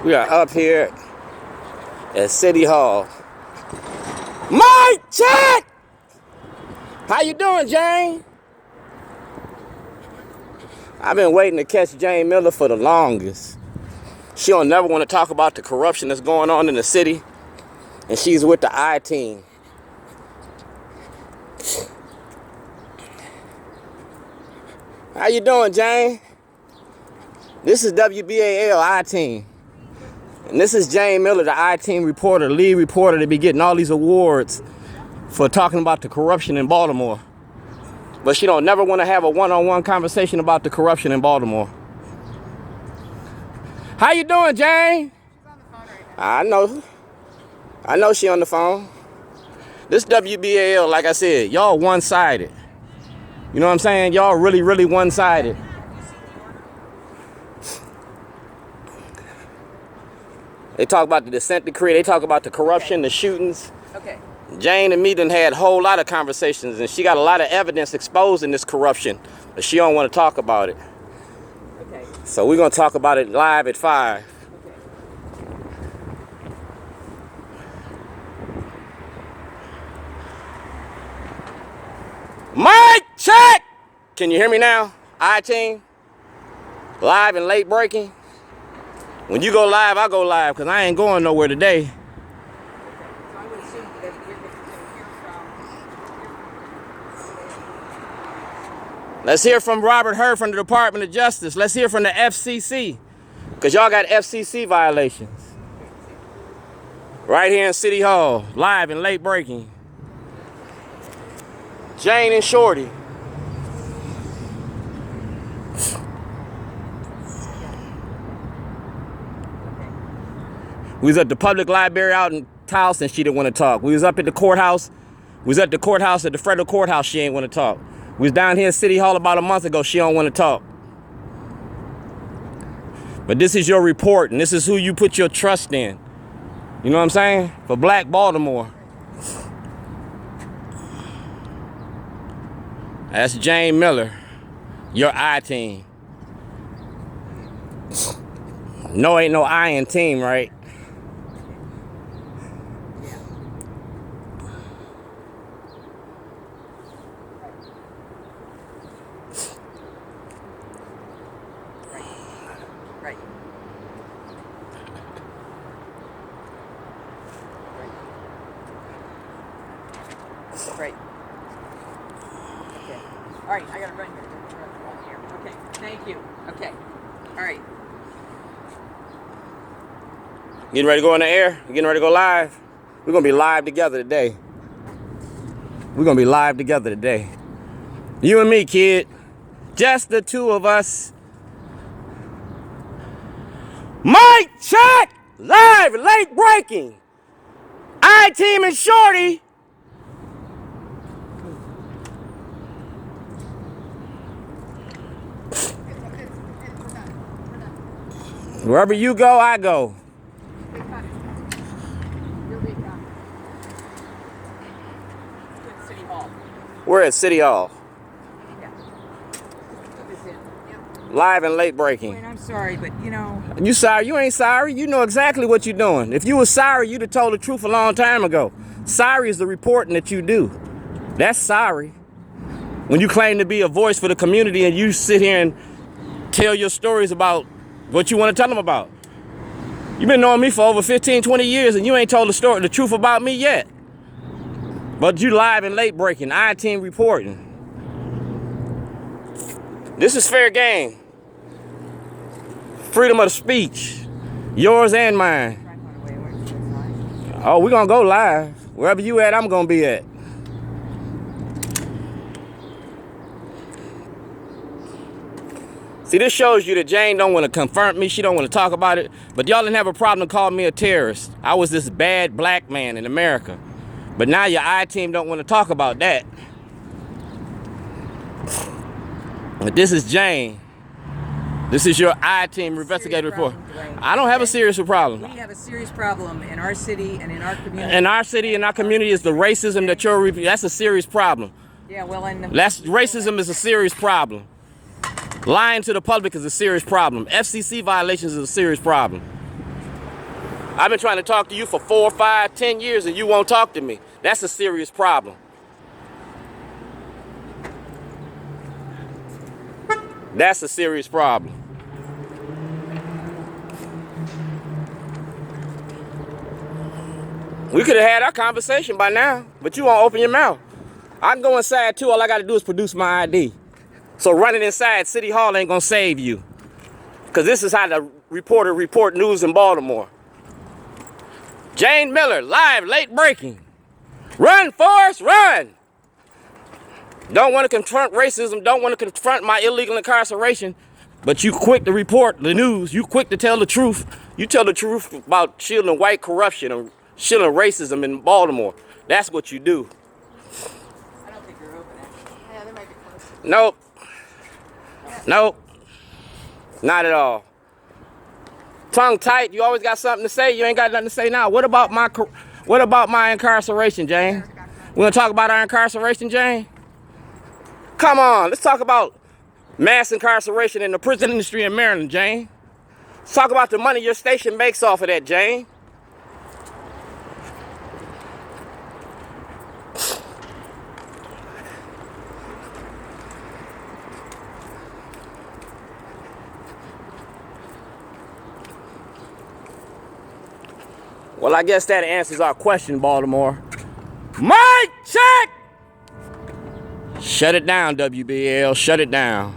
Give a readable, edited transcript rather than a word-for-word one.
We are up here at City Hall. Mic check! How you doing, Jayne? I've been waiting to catch Jayne Miller for the longest. She don't never want to talk about the corruption that's going on in the city, and she's with the I team. How you doing, Jayne? This is WBAL I team. And this is Jayne Miller, the I team reporter, lead reporter to be getting all these awards for talking about the corruption in Baltimore. But she don't never want to have a one-on-one conversation about the corruption in Baltimore. How you doing, Jayne? She's on the phone right now. I know she on the phone. This WBAL, like I said, y'all one-sided. You know what I'm saying? Y'all really, really one-sided. They talk about the consent decree. They talk about the corruption, the shootings. Okay. Jayne and me done had a whole lot of conversations, and she got a lot of evidence exposing this corruption, but she don't want to talk about it. Okay. So we're going to talk about it live at 5. Okay. Mic check! Can you hear me now? I-team? Live and late breaking? When you go live, I go live, because I ain't going nowhere today. So I would assume that you're going to hear from... Let's hear from Robert Hur from the Department of Justice. Let's hear from the FCC, because y'all got FCC violations. Right here in City Hall, live and late breaking. Jayne and Shorty. We was at the public library out in Towson, she didn't want to talk. We was up at the courthouse. We was at the courthouse, at the federal courthouse, she ain't want to talk. We was down here at City Hall about a month ago, she don't want to talk. But this is your report, and this is who you put your trust in. You know what I'm saying? For Black Baltimore. That's Jayne Miller, your I team. No, ain't no I in team, right? Right. Right. Okay. All right, I gotta run here. Okay, thank you. Okay. All right. Getting ready to go on the air? Getting ready to go live? We're gonna be live together today. We're gonna be live together today. You and me, kid. Just the two of us. Mic check! Live, late breaking. I team and Shorty. Wherever you go, I go. City Hall. We're at City Hall. Yeah. Yep. Live and late breaking. Wait, I'm sorry, but you know... You sorry? You ain't sorry. You know exactly what you're doing. If you were sorry, you'd have told the truth a long time ago. Sorry is the reporting that you do. That's sorry. When you claim to be a voice for the community and you sit here and tell your stories about what you want to tell them about. You've been knowing me for over 15, 20 years and you ain't told the truth about me yet. But you live and late breaking, I-team reporting. This is fair game. Freedom of speech. Yours and mine. Oh, we're gonna go live. Wherever you at, I'm gonna be at. See, this shows you that Jayne don't want to confront me. She don't want to talk about it. But y'all didn't have a problem calling me a terrorist. I was this bad black man in America. But now your I-team don't want to talk about that. But this is Jayne. This is your I-team investigative report. I don't have a serious problem. We have a serious problem in our city and in our community. In our city and our community is the racism that you're repeating. That's a serious problem. Yeah, well, racism is a serious problem. Lying to the public is a serious problem. FCC violations is a serious problem. I've been trying to talk to you for 4, 5, 10 years and you won't talk to me. That's a serious problem. That's a serious problem. We could have had our conversation by now, but you won't open your mouth. I can go inside too. All I got to do is produce my ID. So running inside City Hall ain't gonna save you. Because this is how the reporter report news in Baltimore. Jayne Miller, live, late breaking. Run, Forrest, run! Don't want to confront racism, don't want to confront my illegal incarceration, but you quick to report the news, you quick to tell the truth. You tell the truth about shielding white corruption and shielding racism in Baltimore. That's what you do. I don't think you're open, actually. Yeah, they might be close. Nope. Nope. Not at all. Tongue tight, you always got something to say, you ain't got nothing to say now. What about my incarceration, Jayne? We gonna talk about our incarceration, Jayne? Come on, let's talk about mass incarceration in the prison industry in Maryland, Jayne. Let's talk about the money your station makes off of that, Jayne. Well, I guess that answers our question, Baltimore. Mic check! Shut it down, WBL. Shut it down.